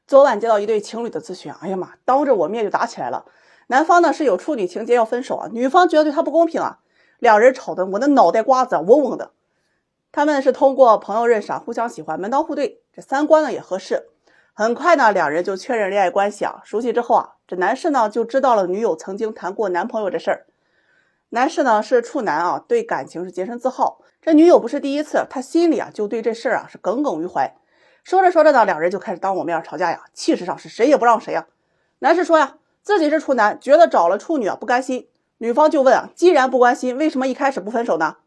昨晚接到一对情侣的咨询，哎呀妈，当着我面就打起来了。男方呢是有处女情节要分手啊，女方觉得对他不公平啊，两人吵得我的脑袋瓜子嗡嗡的。他们是通过朋友认识啊，互相喜欢，门当户对，这三观呢也合适。很快呢，两人就确认恋爱关系啊。熟悉之后啊，这男士呢就知道了女友曾经谈过男朋友这事儿。男士呢是处男啊，对感情是洁身自好。这女友不是第一次，他心里啊就对这事儿啊是耿耿于怀。说着说着呢，两人就开始当我面吵架呀，气势上是谁也不让谁呀。男士说呀，自己是处男，觉得找了处女啊不甘心。女方就问啊，既然不甘心，为什么一开始不分手呢？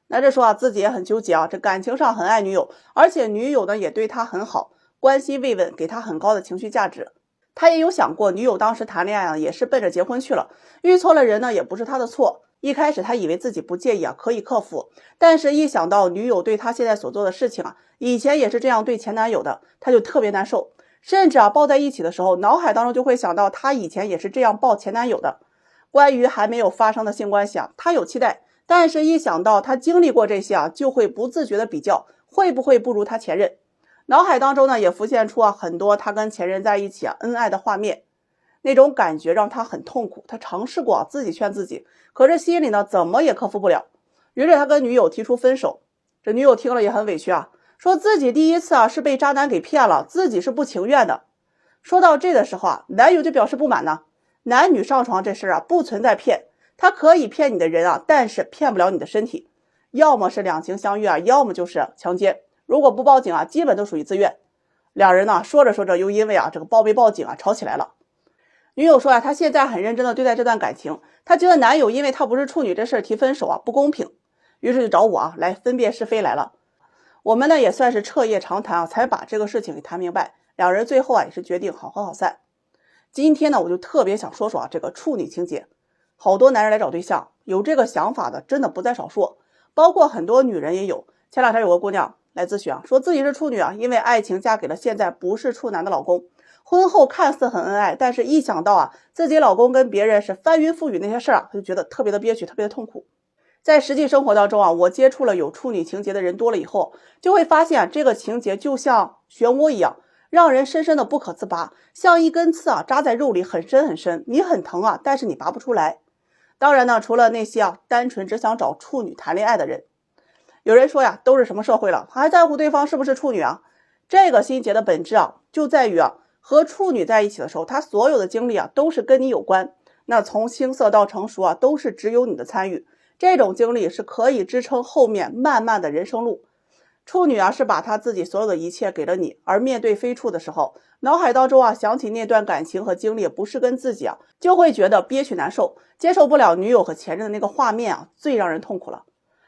男士说啊，自己也很纠结啊，这感情上很爱女友，而且女友呢也对他很好，关心慰问，给他很高的情绪价值。他也有想过，女友当时谈恋爱啊，也是奔着结婚去了，遇错了人呢，也不是他的错。一开始他以为自己不介意啊，可以克服，但是一想到女友对他现在所做的事情啊，以前也是这样对前男友的，他就特别难受，甚至啊抱在一起的时候，脑海当中就会想到他以前也是这样抱前男友的。关于还没有发生的性关系啊，他有期待，但是一想到他经历过这些啊，就会不自觉的比较，会不会不如他前任。脑海当中呢也浮现出啊很多他跟前任在一起啊恩爱的画面，那种感觉让他很痛苦。他尝试过自己劝自己，可是心里呢怎么也克服不了。于是他跟女友提出分手。这女友听了也很委屈啊，说自己第一次啊是被渣男给骗了，自己是不情愿的。说到这的时候啊，男友就表示不满呢。男女上床这事啊不存在骗，他可以骗你的人啊，但是骗不了你的身体。要么是两情相悦啊，要么就是强奸。如果不报警啊，基本都属于自愿。两人呢说着说着又因为啊这个报没报警啊吵起来了。女友说啊，她现在很认真的对待这段感情，她觉得男友因为她不是处女这事提分手啊不公平，于是就找我啊来分辨是非来了。我们呢也算是彻夜长谈啊，才把这个事情给谈明白。两人最后啊也是决定好合好散。今天呢我就特别想说说啊这个处女情节。好多男人来找对象，有这个想法的真的不在少数，包括很多女人也有。前两天有个姑娘来咨询啊，说自己是处女啊，因为爱情嫁给了现在不是处男的老公，婚后看似很恩爱，但是一想到啊自己老公跟别人是翻云覆雨那些事儿啊，她就觉得特别的憋屈，特别的痛苦。在实际生活当中啊，我接触了有处女情节的人多了以后，就会发现啊这个情节就像漩涡一样，让人深深的不可自拔，像一根刺啊扎在肉里很深很深，你很疼啊，但是你拔不出来。当然呢，除了那些啊单纯只想找处女谈恋爱的人，有人说呀，都是什么社会了，还在乎对方是不是处女啊？这个心结的本质啊，就在于啊和处女在一起的时候，他所有的经历啊都是跟你有关，那从青涩到成熟啊，都是只有你的参与。这种经历是可以支撑后面漫漫的人生路。处女啊是把她自己所有的一切给了你，而面对非处的时候，脑海当中啊想起那段感情和经历不是跟自己啊，就会觉得憋屈难受，接受不了女友和前任的那个画面啊，最让人痛苦了。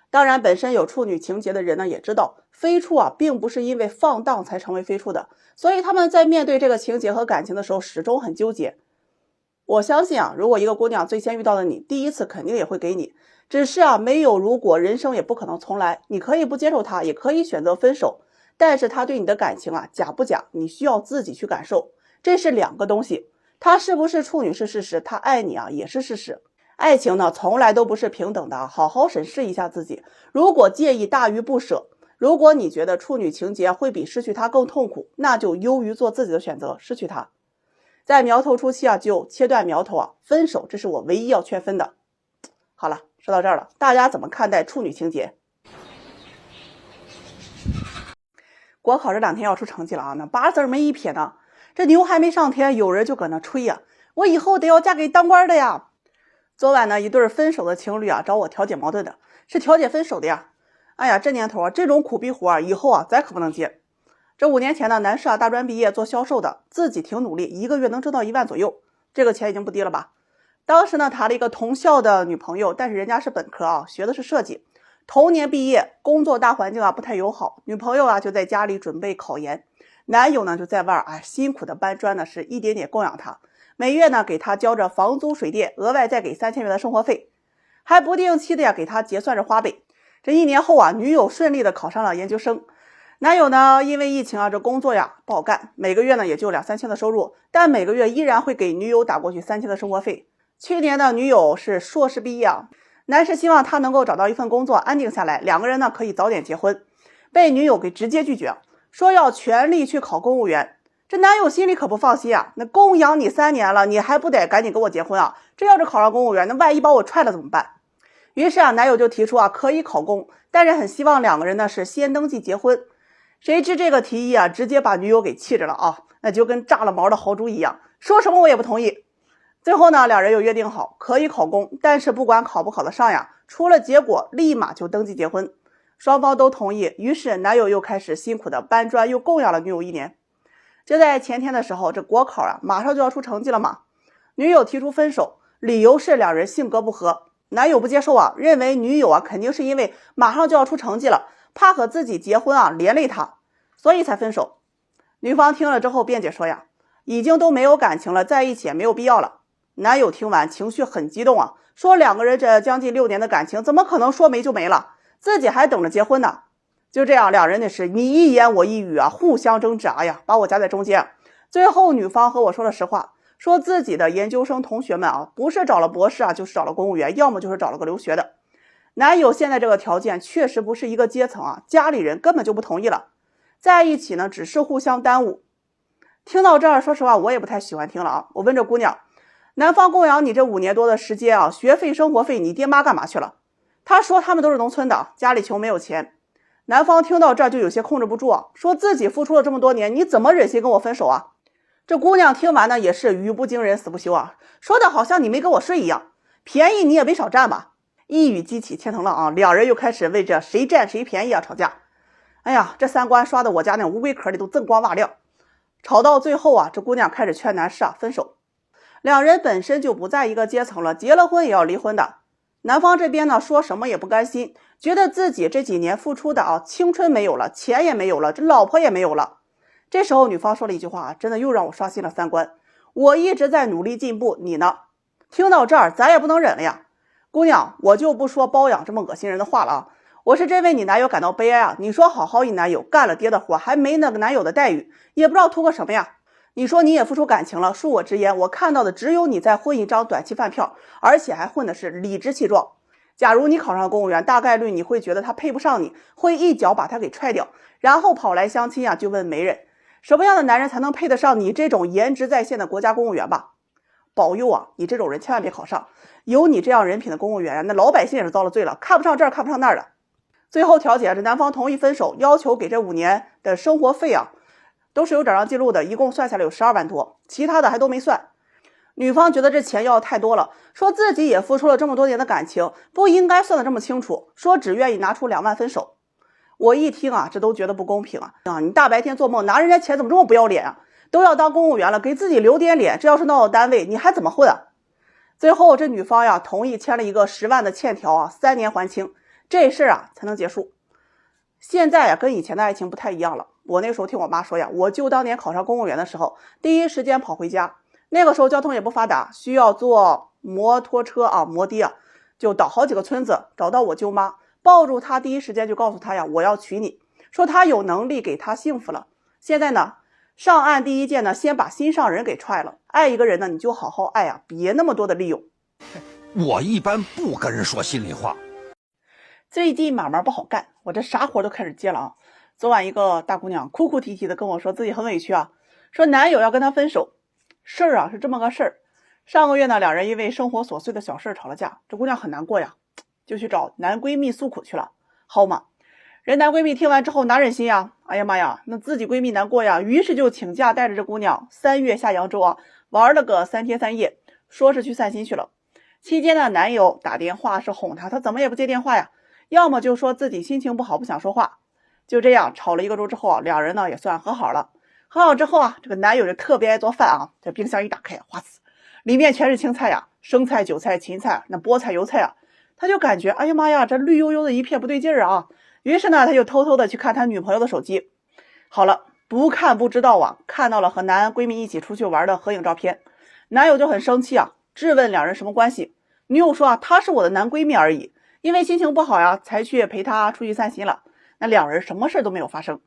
当然本身有处女情节的人呢也知道，非处啊并不是因为放荡才成为非处的，所以他们在面对这个情节和感情的时候始终很纠结。我相信啊，如果一个姑娘最先遇到的你，第一次肯定也会给你，只是啊没有如果，人生也不可能重来。你可以不接受她，也可以选择分手，但是她对你的感情啊假不假，你需要自己去感受，这是两个东西。她是不是处女是事实，她爱你啊也是事实。爱情呢从来都不是平等的，好好审视一下自己。如果介意大于不舍，如果你觉得处女情节会比失去她更痛苦，那就优于做自己的选择，失去她。在苗头初期啊就切断苗头啊，分手这是我唯一要劝分的。好了，说到这儿了，大家怎么看待处女情节？国考这2天要出成绩了啊，那8字没一撇呢，这牛还没上天，有人就搁那吹呀，我以后得要嫁给当官的呀。昨晚呢一对分手的情侣啊找我调解矛盾的，是调解分手的呀。哎呀，这年头啊这种苦逼活啊以后啊咱可不能接。这5年前呢，男士啊大专毕业做销售的，自己挺努力，一个月能挣到1万左右，这个钱已经不低了吧。当时呢谈了一个同校的女朋友，但是人家是本科啊，学的是设计，同年毕业，工作大环境啊不太友好，女朋友啊就在家里准备考研，男友呢就在外辛苦的搬砖呢，是一点点供养她，每月呢给她交着房租水电，额外再给3000元的生活费，还不定期的呀给她结算着花呗。这1年后啊，女友顺利的考上了研究生。男友呢因为疫情啊这工作呀不好干，每个月呢也就2、3千的收入，但每个月依然会给女友打过去3000的生活费。去年的女友是硕士毕业啊，男士希望他能够找到一份工作安定下来，两个人呢可以早点结婚，被女友给直接拒绝，说要全力去考公务员。这男友心里可不放心啊，那供养你3年了，你还不得赶紧跟我结婚啊？这要是考上公务员，那万一把我踹了怎么办？于是啊，男友就提出啊，可以考公，但是很希望2个人呢是先登记结婚。谁知这个提议啊，直接把女友给气着了啊，那就跟炸了毛的豪猪一样，说什么我也不同意。最后呢，2人又约定好可以考公，但是不管考不考得上呀，出了结果立马就登记结婚。双方都同意，于是男友又开始辛苦的搬砖，又供养了女友1年。就在前天的时候，这国考啊马上就要出成绩了嘛，女友提出分手，理由是2人性格不合。男友不接受啊，认为女友啊肯定是因为马上就要出成绩了，怕和自己结婚啊连累他，所以才分手。女方听了之后辩解说呀，已经都没有感情了，在一起也没有必要了。男友听完情绪很激动啊，说2个人这将近6年的感情怎么可能说没就没了，自己还等着结婚呢。就这样，2人的是你一言我一语啊，互相争执，哎呀，把我夹在中间。最后女方和我说了实话，说自己的研究生同学们啊，不是找了博士啊，就是找了公务员，要么就是找了个留学的。男友现在这个条件确实不是一个阶层啊，家里人根本就不同意了，在一起呢只是互相耽误。听到这儿，说实话我也不太喜欢听了啊。我问这姑娘，男方供养你这5年多的时间啊，学费生活费你爹妈干嘛去了？她说他们都是农村的，家里穷没有钱。男方听到这儿就有些控制不住啊，说自己付出了这么多年，你怎么忍心跟我分手啊？这姑娘听完呢也是语不惊人死不休啊，说的好像你没跟我睡一样，便宜你也没少占吧。一语激起千层浪啊，2人又开始为这谁占谁便宜啊吵架。哎呀，这3观刷的我家那乌龟壳里都锃光瓦亮。吵到最后啊，这姑娘开始劝男士啊分手。2人本身就不在一个阶层了，结了婚也要离婚的。男方这边呢说什么也不甘心，觉得自己这几年付出的啊青春没有了，钱也没有了，这老婆也没有了。这时候女方说了一句话啊，真的又让我刷新了3观，我一直在努力进步，你呢？听到这儿咱也不能忍了呀。姑娘，我就不说包养这么恶心人的话了啊，我是真为你男友感到悲哀啊。你说好好一男友，干了爹的活，还没那个男友的待遇，也不知道图个什么呀。你说你也付出感情了，恕我直言，我看到的只有你在混一张短期饭票，而且还混的是理直气壮。假如你考上公务员，大概率你会觉得他配不上你，会一脚把他给踹掉，然后跑来相亲啊，就问媒人什么样的男人才能配得上你这种颜值在线的国家公务员吧。保佑啊，你这种人千万别考上，有你这样人品的公务员，那老百姓也是遭了罪了，看不上这儿看不上那儿的。最后调解，这男方同意分手，要求给这5年的生活费啊，都是有转账记录的，一共算下来有12万多，其他的还都没算。女方觉得这钱要太多了，说自己也付出了这么多年的感情，不应该算得这么清楚，说只愿意拿出2万分手。我一听啊，这都觉得不公平啊！你大白天做梦拿人家钱怎么这么不要脸啊？都要当公务员了，给自己留点脸，这要是闹到单位，你还怎么混啊？最后这女方呀同意签了一个10万的欠条啊，3年还清，这事啊才能结束。现在呀跟以前的爱情不太一样了。我那时候听我妈说呀，我就当年考上公务员的时候，第一时间跑回家。那个时候交通也不发达，需要坐摩托车啊，摩的啊，就倒好几个村子，找到我舅妈，抱住她，第一时间就告诉她呀，我要娶你，说她有能力给她幸福了。现在呢，上岸第一件呢，先把心上人给踹了。爱一个人呢，你就好好爱啊，别那么多的利用。我一般不跟人说心里话。最近买卖不好干，我这啥活都开始接了啊。昨晚一个大姑娘哭哭啼啼的跟我说自己很委屈啊，说男友要跟她分手。事儿啊是这么个事儿，上个月呢2人因为生活琐碎的小事吵了架，这姑娘很难过呀，就去找男闺蜜诉苦去了。好嘛，人男闺蜜听完之后哪忍心呀，哎呀妈呀，那自己闺蜜难过呀，于是就请假带着这姑娘3月下扬州啊，玩了个3天3夜，说是去散心去了。期间呢男友打电话是哄她，她怎么也不接电话呀，要么就说自己心情不好不想说话。就这样吵了1个周之后啊，2人呢也算和好了。和好之后啊，这个男友就特别爱做饭啊，这冰箱一打开，哗呲，里面全是青菜呀，生菜、韭菜、芹菜，那菠菜、油菜啊，他就感觉哎呀妈呀，这绿油油的一片不对劲儿啊。于是呢，他就偷偷的去看他女朋友的手机。好了，不看不知道啊，看到了和男闺蜜一起出去玩的合影照片，男友就很生气啊，质问2人什么关系。女友说啊，他是我的男闺蜜而已，因为心情不好呀，才去陪他出去散心了。那2人什么事都没有发生。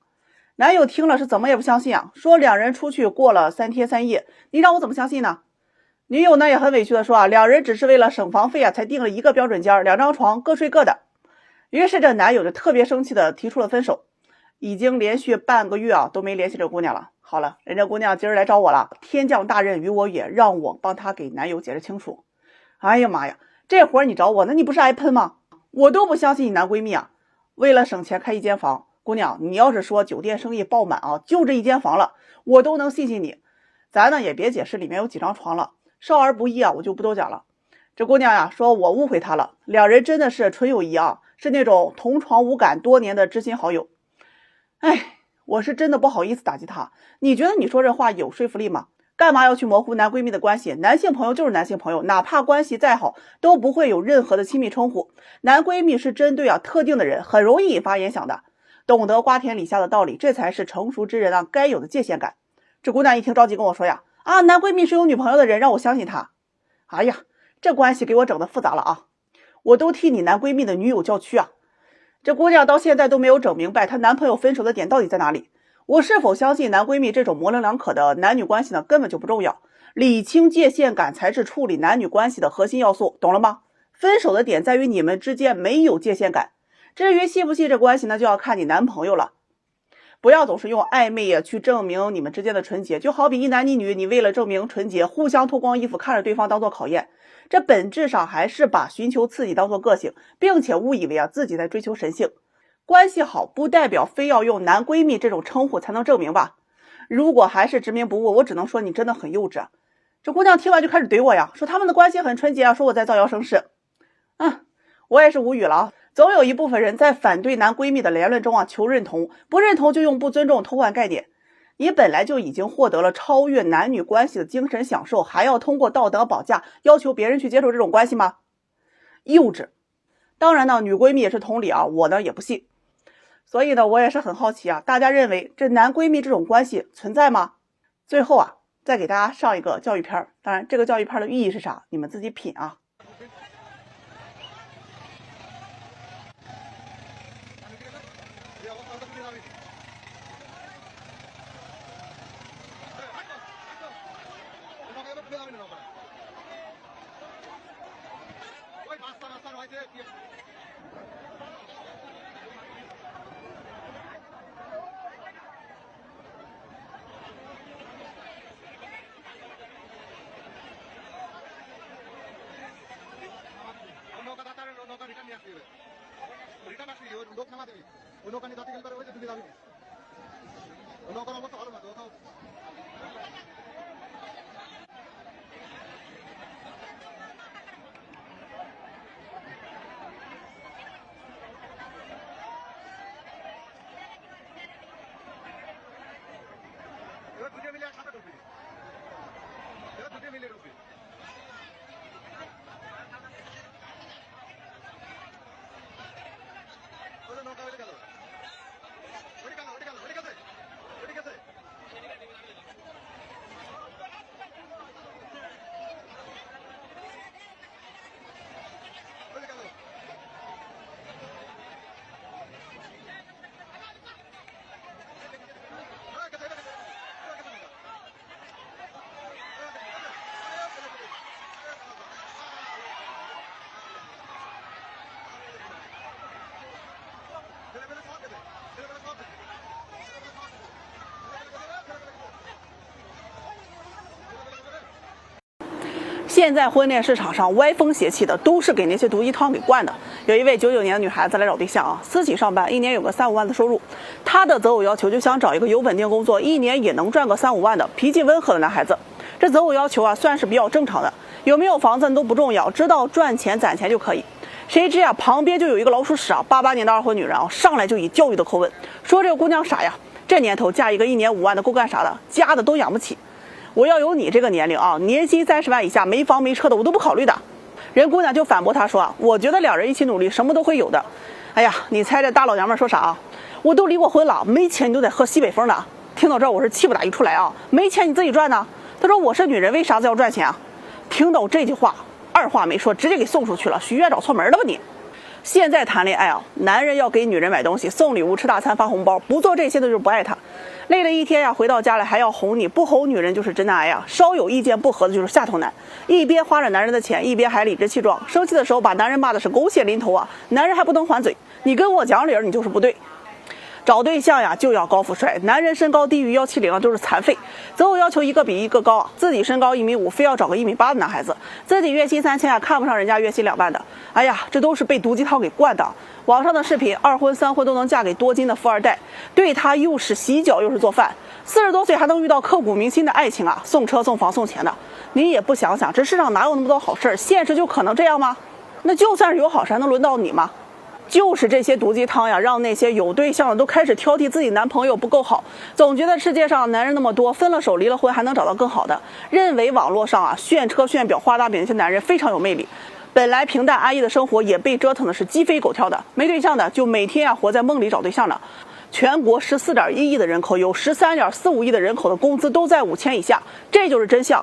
男友听了是怎么也不相信啊，说2人出去过了3天3夜，你让我怎么相信呢？女友呢也很委屈的说啊，2人只是为了省房费啊，才订了一个标准间，2张床各睡各的。于是这男友就特别生气的提出了分手，已经连续半个月啊都没联系这姑娘了。好了，人家姑娘今儿来找我了，天降大任于我也，让我帮她给男友解释清楚。哎呀妈呀，这活儿你找我，那你不是挨喷吗？我都不相信你男闺蜜啊，为了省钱开一间房。姑娘，你要是说酒店生意爆满啊，就这一间房了，我都能信你。咱呢也别解释里面有几张床了，少儿不宜啊，我就不多讲了。这姑娘呀，说我误会她了，两人真的是纯友谊啊，是那种同床无感多年的知心好友。哎，我是真的不好意思打击她。你觉得你说这话有说服力吗？干嘛要去模糊男闺蜜的关系？男性朋友就是男性朋友，哪怕关系再好，都不会有任何的亲密称呼。男闺蜜是针对特定的人，很容易引发联想的。懂得瓜田李下的道理，这才是成熟之人该有的界限感。这姑娘一听着急跟我说呀，男闺蜜是有女朋友的人，让我相信他。哎呀，这关系给我整得复杂了啊！我都替你男闺蜜的女友叫屈啊！这姑娘到现在都没有整明白她男朋友分手的点到底在哪里。我是否相信男闺蜜这种模棱两可的男女关系呢？根本就不重要，理清界限感才是处理男女关系的核心要素，懂了吗？分手的点在于你们之间没有界限感。至于信不信这关系呢，就要看你男朋友了。不要总是用暧昧去证明你们之间的纯洁，就好比一男一女，你为了证明纯洁，互相脱光衣服，看着对方当做考验，这本质上还是把寻求刺激当做个性，并且误以为自己在追求神性。关系好不代表非要用男闺蜜这种称呼才能证明吧？如果还是执迷不悟，我只能说你真的很幼稚。这姑娘听完就开始怼我呀，说他们的关系很纯洁啊，说我在造谣生事。我也是无语了啊。总有一部分人在反对男闺蜜的言论中求认同，不认同就用不尊重偷换概念。你本来就已经获得了超越男女关系的精神享受，还要通过道德绑架要求别人去接受这种关系吗？幼稚。当然呢，女闺蜜也是同理啊，我呢也不信。所以呢，我也是很好奇啊，大家认为这男闺蜜这种关系存在吗？最后再给大家上一个教育片，当然这个教育片的寓意是啥，你们自己品啊。现在婚恋市场上歪风邪气的都是给那些毒鸡汤给灌的。有一位99年的女孩子来找对象私企上班，一年有个3-5万的收入。她的择偶要求就想找一个有稳定工作，一年也能赚个3-5万的脾气温和的男孩子。这择偶要求算是比较正常的，有没有房子都不重要，知道赚钱攒钱就可以。谁知旁边就有一个老鼠屎88年的二婚女人上来就以教育的口吻说这个姑娘傻呀，这年头嫁一个1年5万的够干啥的，家的都养不起。我要有你这个年龄年薪30万以下没房没车的我都不考虑的。人姑娘就反驳他说我觉得两人一起努力什么都会有的。哎呀，你猜这大老娘们说啥我都离过婚了，没钱你都得喝西北风的。听到这儿我是气不打一处来没钱你自己赚呢。他说我是女人为啥子要赚钱听到这句话二话没说直接给送出去了，许愿找错门了吧你。现在谈恋爱男人要给女人买东西送礼物吃大餐发红包，不做这些的就是不爱她。累了一天回到家里还要哄你，不哄女人就是真的爱稍有意见不合的就是下头男，一边花着男人的钱，一边还理直气壮，生气的时候把男人骂的是狗血淋头男人还不能还嘴，你跟我讲理你就是不对。找对象呀就要高富帅，男人身高低于170就是残废，择偶要求一个比一个高，自己身高1.5米，非要找个1.8米的男孩子，自己月薪3000啊，看不上人家月薪2万的。哎呀，这都是被毒鸡汤给灌的。网上的视频，2婚3婚都能嫁给多金的富二代，对他又是洗脚又是做饭，40多岁还能遇到刻骨铭心的爱情啊，送车送房送钱的。你也不想想，这世上哪有那么多好事儿？现实就可能这样吗？那就算是有好事，还能轮到你吗？就是这些毒鸡汤呀，让那些有对象的都开始挑剔自己男朋友不够好，总觉得世界上男人那么多，分了手离了婚还能找到更好的，认为网络上啊炫车炫表画大饼那些男人非常有魅力。本来平淡安逸的生活也被折腾的是鸡飞狗跳的，没对象的就每天啊活在梦里找对象呢。全国14.1亿的人口，有13.45亿的人口的工资都在5000以下，这就是真相。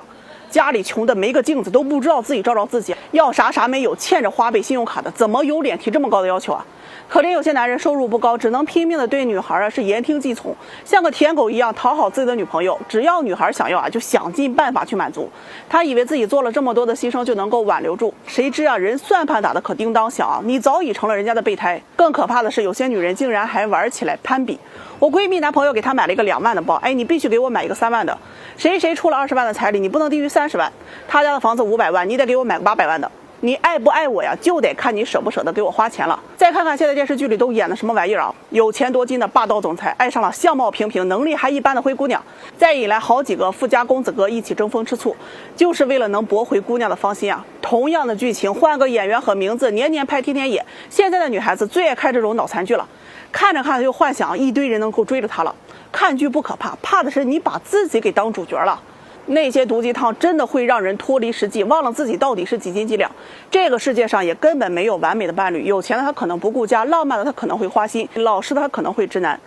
家里穷的没个镜子，都不知道自己照照自己，要啥啥没有，欠着花呗信用卡的，怎么有脸提这么高的要求啊？可怜有些男人收入不高，只能拼命的对女孩啊是言听计从，像个舔狗一样讨好自己的女朋友，只要女孩想要啊，就想尽办法去满足。他以为自己做了这么多的牺牲就能够挽留住，谁知啊，人算盘打得可叮当响啊，你早已成了人家的备胎。更可怕的是，有些女人竟然还玩起来攀比。我闺蜜男朋友给她买了一个2万的包，哎，你必须给我买一个3万的。谁出了20万的彩礼，你不能低于30万。他家的房子500万，你得给我买个800万的。你爱不爱我呀，就得看你舍不舍得给我花钱了。再看看现在电视剧里都演的什么玩意儿啊？有钱多金的霸道总裁爱上了相貌平平、能力还一般的灰姑娘，再引来好几个富家公子哥一起争风吃醋，就是为了能博回姑娘的芳心啊。同样的剧情，换个演员和名字，年年拍天天演。现在的女孩子最爱看这种脑残剧了，看着看着就幻想一堆人能够追着她了。看剧不可怕，怕的是你把自己给当主角了。那些毒鸡汤真的会让人脱离实际，忘了自己到底是几斤几两。这个世界上也根本没有完美的伴侣，有钱的他可能不顾家，浪漫的他可能会花心，老实的他可能会直男。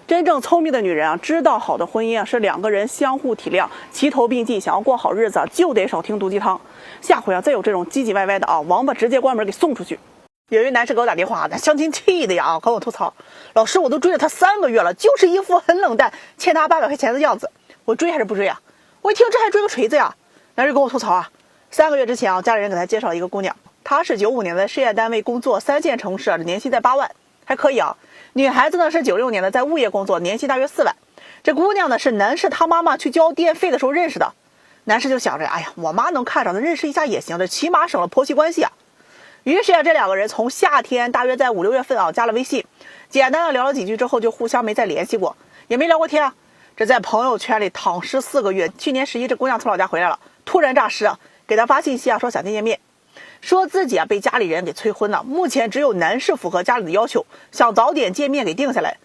真正聪明的女人啊，知道好的婚姻啊是2个人相互体谅，齐头并进，想要过好日子就得少听毒鸡汤。下回啊再有这种唧唧歪歪的啊，王八直接关门给送出去。有一男士给我打电话，那相亲气的呀，和我吐槽，老师我都追了他3个月了，就是一副很冷淡，欠他800块钱的样子，我追还是不追啊？我一听这还追个锤子呀！男人跟我吐槽啊，3个月之前啊，家里人给他介绍了一个姑娘，她是95年的事业单位工作，3线城市，年薪在8万，还可以啊。女孩子呢是96年的，在物业工作，年薪大约4万。这姑娘呢是男士他妈妈去交电费的时候认识的，男士就想着，哎呀，我妈能看上的，认识一下也行，这起码省了婆媳关系啊。于是啊，这2个人从夏天大约在5、6月份啊加了微信，简单的聊了几句之后就互相没再联系过，也没聊过天啊。这在朋友圈里躺尸4个月，去年11这姑娘从老家回来了，突然诈尸啊，给他发信息啊说想见面，说自己啊被家里人给催婚了，目前只有男士符合家里的要求，想早点见面给定下来。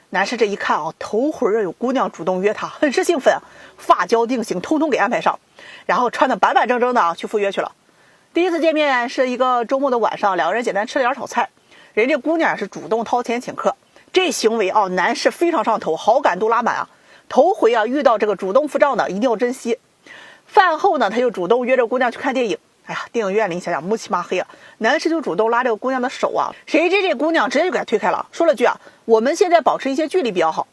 男士这一看啊，头回有姑娘主动约他，很是兴奋啊，发胶定型通通给安排上，然后穿得板板正正的啊去赴约去了。第一次见面是一个周末的晚上，2个人简单吃了点炒菜，人家姑娘是主动掏钱请客，这行为啊男士非常上头，好感度拉满啊。头回啊遇到这个主动付账的一定要珍惜。饭后呢他就主动约着姑娘去看电影，哎呀，电影院里想想乌漆麻黑啊，男士就主动拉这个姑娘的手啊，谁知这姑娘直接就给他推开了，说了句啊，我们现在保持一些距离比较好。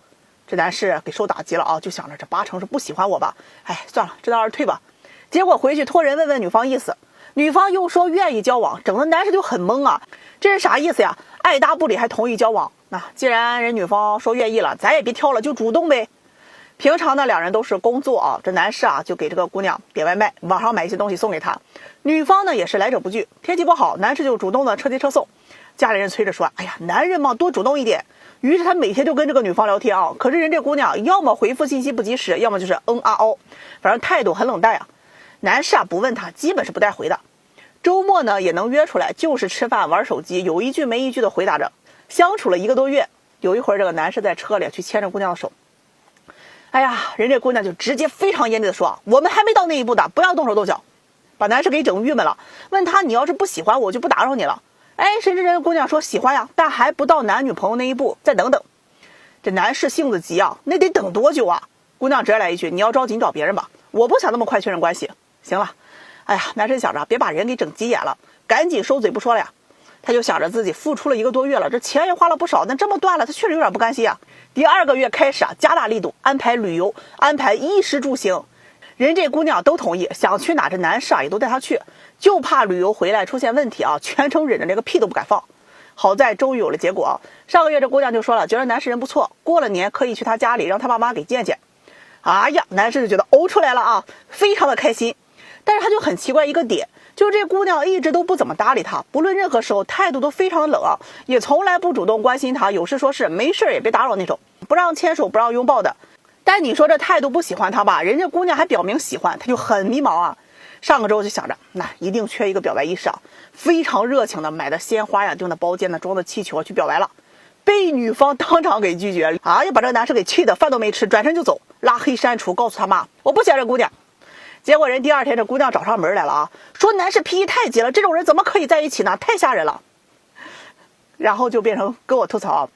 这男士给受打击了啊，就想着这8成是不喜欢我吧，哎，算了，知道而退吧。结果回去托人问问女方意思，女方又说愿意交往，整的男士就很懵啊，这是啥意思呀？爱答不理还同意交往，那既然人女方说愿意了，咱也别挑了，就主动呗。平常呢2人都是工作啊，这男士啊就给这个姑娘点外卖，网上买一些东西送给她，女方呢也是来者不拒，天气不好，男士就主动的车接车送，家里人催着说，哎呀，男人嘛多主动一点。于是他每天就跟这个女方聊天啊，可是人这姑娘要么回复信息不及时，要么就是哦，反正态度很冷淡啊。男士啊不问他，基本是不带回的。周末呢也能约出来，就是吃饭玩手机，有一句没一句的回答着。相处了1个多月，有一会儿这个男士在车里去牵着姑娘的手，哎呀，人这姑娘就直接非常严厉的说，我们还没到那一步的，不要动手动脚，把男士给整郁闷了。问他，你要是不喜欢我就不打扰你了。哎，谁知人姑娘说喜欢呀，但还不到男女朋友那一步，再等等。这男士性子急啊，那得等多久啊？姑娘直接来一句，你要着急你找别人吧，我不想那么快确认关系。行了，哎呀，男生想着别把人给整急眼了，赶紧收嘴不说了呀。他就想着自己付出了1个多月了，这钱也花了不少，但这么断了，他确实有点不甘心啊。第2个月开始啊，加大力度安排旅游，安排衣食住行，人这姑娘都同意，想去哪这男士啊也都带她去，就怕旅游回来出现问题啊，全程忍着这个屁都不敢放。好在终于有了结果。上个月这姑娘就说了，觉得男士人不错，过了年可以去他家里让他爸妈给见见。哎呀，男士就觉得呕出来了啊，非常的开心。但是他就很奇怪一个点，就是这姑娘一直都不怎么搭理他，不论任何时候态度都非常的冷啊，也从来不主动关心他，有事说事，没事也别打扰那种，不让牵手不让拥抱的。但你说这态度不喜欢他吧，人家姑娘还表明喜欢，他就很迷茫啊。上个周就想着，那一定缺一个表白仪式啊，非常热情的买的鲜花呀，订的包间呢，装的气球去表白了，被女方当场给拒绝了。哎呀，把这个男生给气的饭都没吃，转身就走，拉黑删除，告诉他妈我不喜欢这姑娘。结果人第二天这姑娘找上门来了啊，说男士脾气太急了，这种人怎么可以在一起呢？太吓人了。然后就变成跟我吐槽，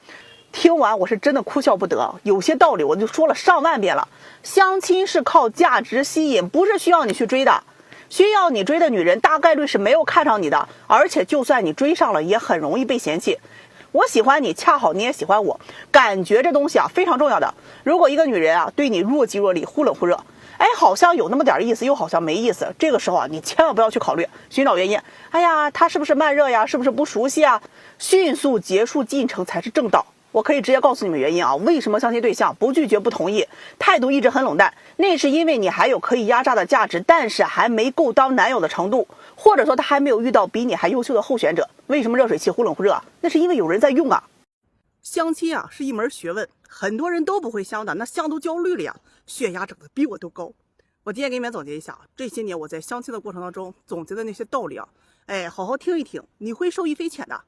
听完我是真的哭笑不得。有些道理我就说了上万遍了，相亲是靠价值吸引，不是需要你去追的。需要你追的女人大概率是没有看上你的，而且就算你追上了，也很容易被嫌弃。我喜欢你，恰好你也喜欢我，感觉这东西啊非常重要的。如果一个女人啊对你若即若离，忽冷忽热，哎，好像有那么点意思，又好像没意思，这个时候啊，你千万不要去考虑寻找原因。哎呀，他是不是慢热呀？是不是不熟悉啊？迅速结束进程才是正道。我可以直接告诉你们原因啊，为什么相亲对象不拒绝不同意，态度一直很冷淡？那是因为你还有可以压榨的价值，但是还没够当男友的程度，或者说他还没有遇到比你还优秀的候选者。为什么热水器忽冷忽热？那是因为有人在用啊。相亲啊是一门学问，很多人都不会相的，那相都焦虑了呀，血压整的比我都高。我今天给你们总结一下啊，这些年我在相亲的过程当中总结的那些道理啊，哎，好好听一听，你会受益匪浅的。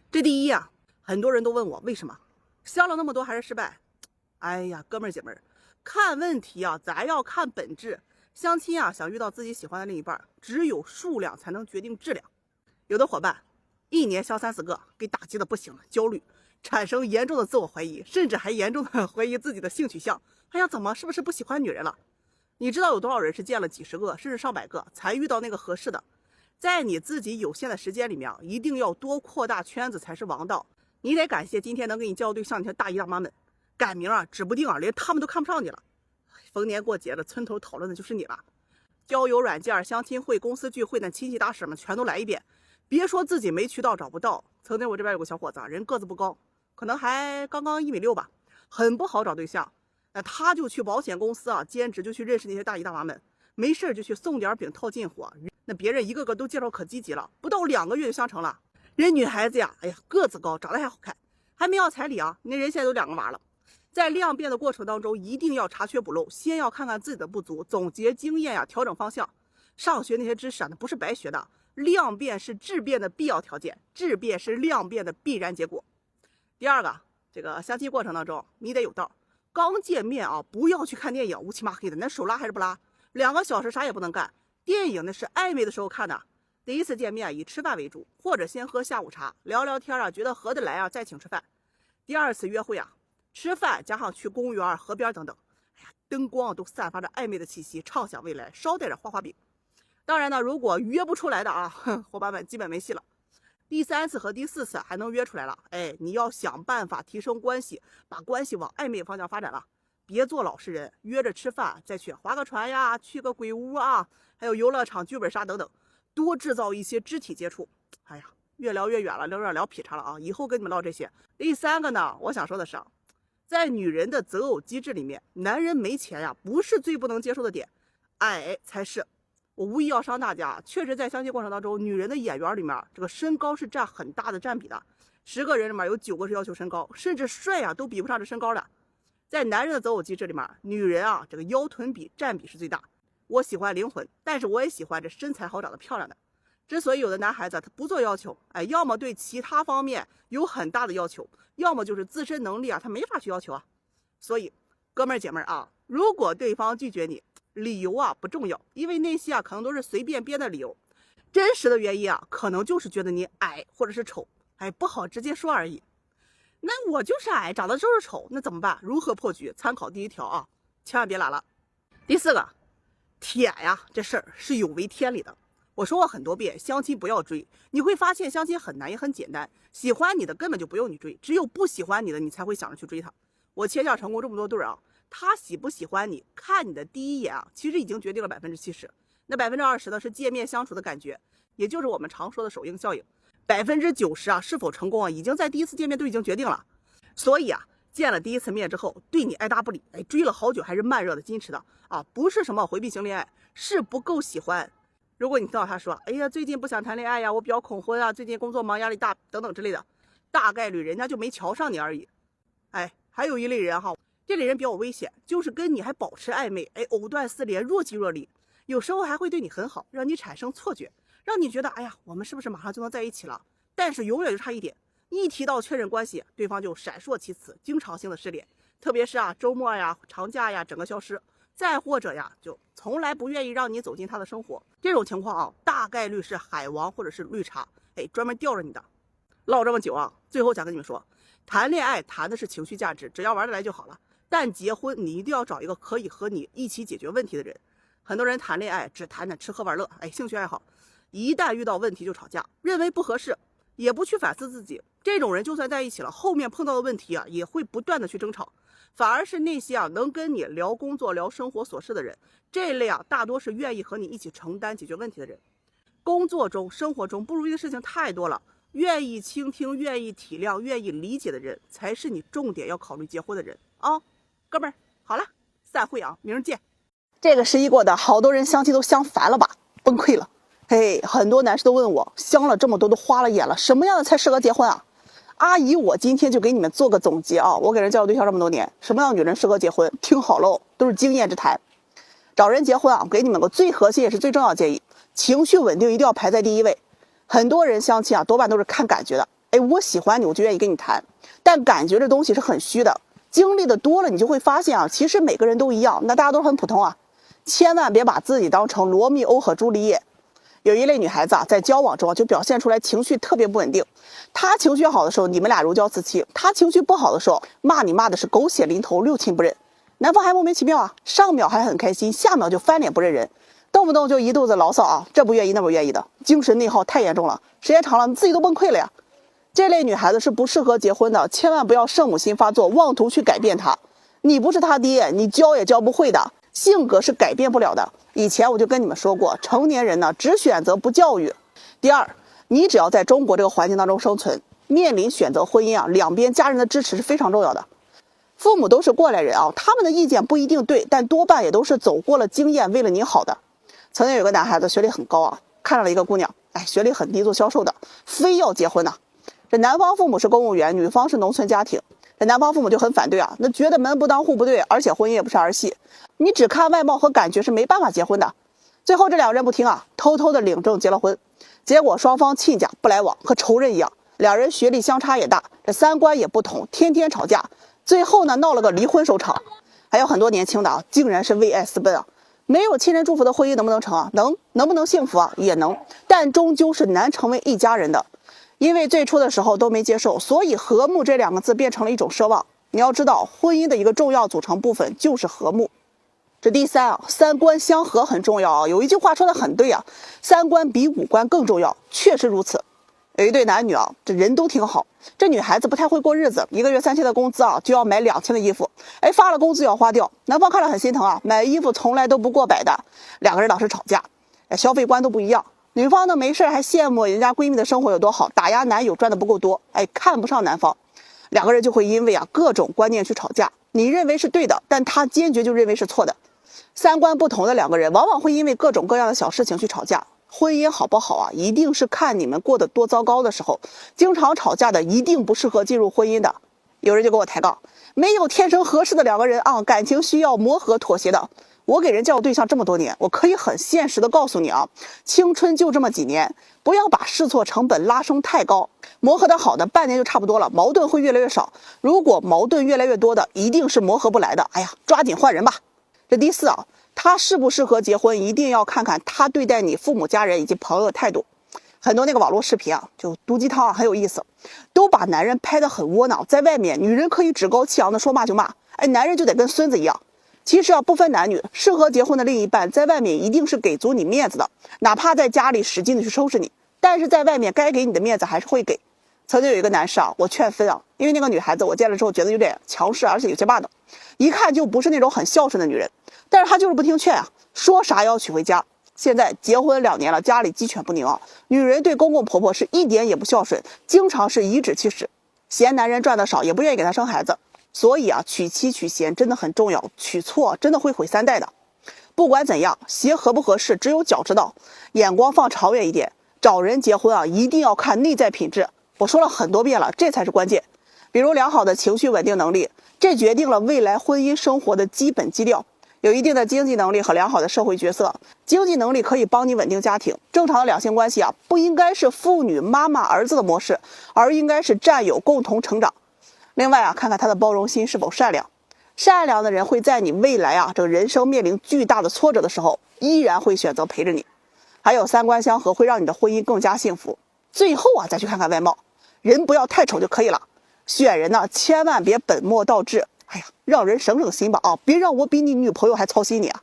这第一啊，很多人都问我为什么相了那么多还是失败。哎呀，哥们儿姐们儿，看问题啊，咱要看本质。相亲啊，想遇到自己喜欢的另一半，只有数量才能决定质量。有的伙伴一年相3、4个，给打击的不行了，焦虑，产生严重的自我怀疑，甚至还严重的怀疑自己的性取向。哎呀，怎么是不是不喜欢女人了？你知道有多少人是见了几十个甚至上百个才遇到那个合适的？在你自己有限的时间里面，一定要多扩大圈子才是王道。你得感谢今天能给你交对象那些大姨大妈们，改名啊，指不定啊，连他们都看不上你了。逢年过节的，村头讨论的就是你了。交友软件、相亲会、公司聚会，那亲戚大婶们全都来一遍。别说自己没渠道找不到。曾经我这边有个小伙子，人个子不高，可能还刚刚1.6米吧，很不好找对象。那他就去保险公司啊兼职，就去认识那些大姨大妈们，没事就去送点饼套近乎。那别人一个个都介绍可积极了，不到2个月就相成了。人女孩子呀，哎呀，个子高，长得还好看，还没要彩礼啊，那人现在都2个娃了。在量变的过程当中，一定要查缺补漏，先要看看自己的不足，总结经验呀，调整方向。上学那些知识啊，那不是白学的，量变是质变的必要条件，质变是量变的必然结果。第二个，这个相亲过程当中你得有道，刚见面啊，不要去看电影乌漆麻黑的，那手拉还是不拉？2个小时啥也不能干，电影那是暧昧的时候看的。第一次见面以吃饭为主，或者先喝下午茶聊聊天啊，觉得合得来啊，再请吃饭。第二次约会啊，吃饭加上去公园、河边等等，哎呀，灯光都散发着暧昧的气息，畅想未来，捎带着花花饼。当然呢，如果约不出来的啊，伙伴们基本没戏了。第3次和第4次还能约出来了，哎，你要想办法提升关系，把关系往暧昧方向发展了。别做老实人，约着吃饭，再去划个船呀，去个鬼屋啊，还有游乐场、剧本杀等等，多制造一些肢体接触。哎呀，越聊越远了，有点聊劈叉了啊！以后跟你们唠这些。第3个呢，我想说的是，在女人的择偶机制里面，男人没钱呀，不是最不能接受的点，矮才是。我无意要伤大家，确实在相亲过程当中，女人的眼缘里面，这个身高是占很大的占比的。10个人里面有9个是要求身高，甚至帅啊都比不上这身高的。在男人的择偶机制里面，女人啊这个腰臀比占比是最大。我喜欢灵魂，但是我也喜欢这身材好、长得漂亮的。之所以有的男孩子他不做要求，哎，要么对其他方面有很大的要求，要么就是自身能力啊他没法去要求啊。所以哥们儿姐们儿啊，如果对方拒绝你，理由啊不重要，因为那些啊可能都是随便编的理由，真实的原因啊可能就是觉得你矮或者是丑，哎，不好直接说而已。那我就是矮，长得就是丑，那怎么办？如何破局？参考第1条啊，千万别懒了。第4个，舔呀，这事儿是有违天理的。我说过很多遍，相亲不要追，你会发现相亲很难也很简单，喜欢你的根本就不用你追，只有不喜欢你的你才会想着去追他。我牵线成功这么多对啊，他喜不喜欢你，看你的第1眼啊，其实已经决定了70%，那20%呢是见面相处的感觉，也就是我们常说的首映效应。90%是否成功已经在第一次见面都已经决定了。所以见了第一次面之后，对你爱答不理，追了好久还是慢热的矜持的不是什么回避型恋爱，是不够喜欢。如果你听到他说，哎呀，最近不想谈恋爱呀，我比较恐婚最近工作忙，压力大等等之类的，大概率人家就没瞧上你而已。还有一类人这类人比较危险，就是跟你还保持暧昧，藕断丝连，若即若离，有时候还会对你很好，让你产生错觉，让你觉得哎呀，我们是不是马上就能在一起了？但是永远就差一点，一提到确认关系，对方就闪烁其词，经常性的失联，特别是周末长假整个消失，再或者就从来不愿意让你走进他的生活。这种情况大概率是海王或者是绿茶，专门吊着你的。唠这么久最后想跟你们说，谈恋爱谈的是情绪价值，只要玩得来就好了。但结婚你一定要找一个可以和你一起解决问题的人。很多人谈恋爱只谈吃喝玩乐，兴趣爱好，一旦遇到问题就吵架，认为不合适，也不去反思自己。这种人就算在一起了，后面碰到的问题也会不断的去争吵。反而是那些能跟你聊工作聊生活琐事的人，这类大多是愿意和你一起承担解决问题的人。工作中生活中不如意的事情太多了，愿意倾听愿意体谅愿意理解的人才是你重点要考虑结婚的人哥们儿，好了，散会明儿见。这个11过的，好多人相亲都相烦了吧，崩溃了。很多男士都问我，相了这么多都花了眼了，什么样的才适合结婚阿姨，我今天就给你们做个总结我给人交对象这么多年，什么样的女人适合结婚？听好喽，都是经验之谈。找人结婚给你们个最核心也是最重要的建议，情绪稳定一定要排在第一位。很多人相亲多半都是看感觉的，我喜欢你，我就愿意跟你谈。但感觉这东西是很虚的，经历的多了，你就会发现其实每个人都一样，那大家都很普通千万别把自己当成罗密欧和朱丽叶。有一类女孩子在交往中就表现出来情绪特别不稳定，她情绪好的时候你们俩如胶似漆，她情绪不好的时候骂你骂的是狗血淋头，六亲不认。男方还莫名其妙上秒还很开心，下秒就翻脸不认人，动不动就一肚子牢骚这不愿意那不愿意的，精神内耗太严重了，时间长了你自己都崩溃了呀。这类女孩子是不适合结婚的，千万不要圣母心发作，妄图去改变她。你不是她爹，你教也教不会的，性格是改变不了的。以前我就跟你们说过，成年人只选择不教育。第二，你只要在中国这个环境当中生存，面临选择婚姻两边家人的支持是非常重要的。父母都是过来人他们的意见不一定对，但多半也都是走过了经验，为了你好的。曾经有个男孩子学历很高看上了一个姑娘，学历很低，做销售的，非要结婚这男方父母是公务员，女方是农村家庭，这男方父母就很反对那觉得门不当户不对，而且婚姻也不是儿戏，你只看外貌和感觉是没办法结婚的。最后这两个人不听偷偷的领证结了婚，结果双方亲家不来往，和仇人一样，两人学历相差也大，这三观也不同，天天吵架，最后闹了个离婚收场。还有很多年轻的竟然是为爱私奔没有亲人祝福的婚姻能不能成能不能幸福也能，但终究是难成为一家人的。因为最初的时候都没接受，所以和睦这两个字变成了一种奢望。你要知道，婚姻的一个重要组成部分就是和睦。这第三三观相合很重要有一句话说的很对三观比五官更重要，确实如此。有一对男女这人都挺好，这女孩子不太会过日子，一个月3000的工资就要买2000的衣服，发了工资要花掉，男方看了很心疼买衣服从来都不过百的，两个人老是吵架，消费观都不一样。女方呢没事还羡慕人家闺蜜的生活有多好，打压男友赚的不够多，看不上男方，两个人就会因为各种观念去吵架，你认为是对的，但他坚决就认为是错的。三观不同的两个人往往会因为各种各样的小事情去吵架。婚姻好不好一定是看你们过得多糟糕的时候，经常吵架的一定不适合进入婚姻的。有人就跟我抬杠，没有天生合适的两个人感情需要磨合妥协的。我给人介绍对象这么多年，我可以很现实的告诉你青春就这么几年，不要把试错成本拉升太高，磨合的好的半年就差不多了，矛盾会越来越少。如果矛盾越来越多的，一定是磨合不来的，抓紧换人吧。这第四他适不适合结婚，一定要看看他对待你父母家人以及朋友的态度。很多那个网络视频就毒鸡汤很有意思，都把男人拍得很窝囊，在外面女人可以趾高气扬的说骂就骂，男人就得跟孙子一样。其实不分男女，适合结婚的另一半在外面一定是给足你面子的，哪怕在家里使劲的去收拾你，但是在外面该给你的面子还是会给。曾经有一个男士我劝分因为那个女孩子我见了之后觉得有点强势，而且有些霸道，一看就不是那种很孝顺的女人，但是她就是不听劝说啥要娶回家。现在结婚2年了，家里鸡犬不宁啊，女人对公公婆婆是一点也不孝顺，经常是颐指气使，嫌男人赚的少，也不愿意给他生孩子。所以啊，娶妻娶贤真的很重要，娶错真的会毁3代的。不管怎样，鞋合不合适，只有脚知道。眼光放长远一点，找人结婚啊，一定要看内在品质。我说了很多遍了，这才是关键。比如良好的情绪稳定能力，这决定了未来婚姻生活的基本基调。有一定的经济能力和良好的社会角色，经济能力可以帮你稳定家庭。正常的两性关系啊，不应该是父女、妈妈、儿子的模式，而应该是战友共同成长。另外啊，看看他的包容心是否善良。善良的人会在你未来啊这个人生面临巨大的挫折的时候，依然会选择陪着你。还有3观相合，会让你的婚姻更加幸福。最后啊，再去看看外貌，人不要太丑就可以了。选人呢，千万别本末倒置。哎呀，让人省省心吧啊！别让我比你女朋友还操心你啊！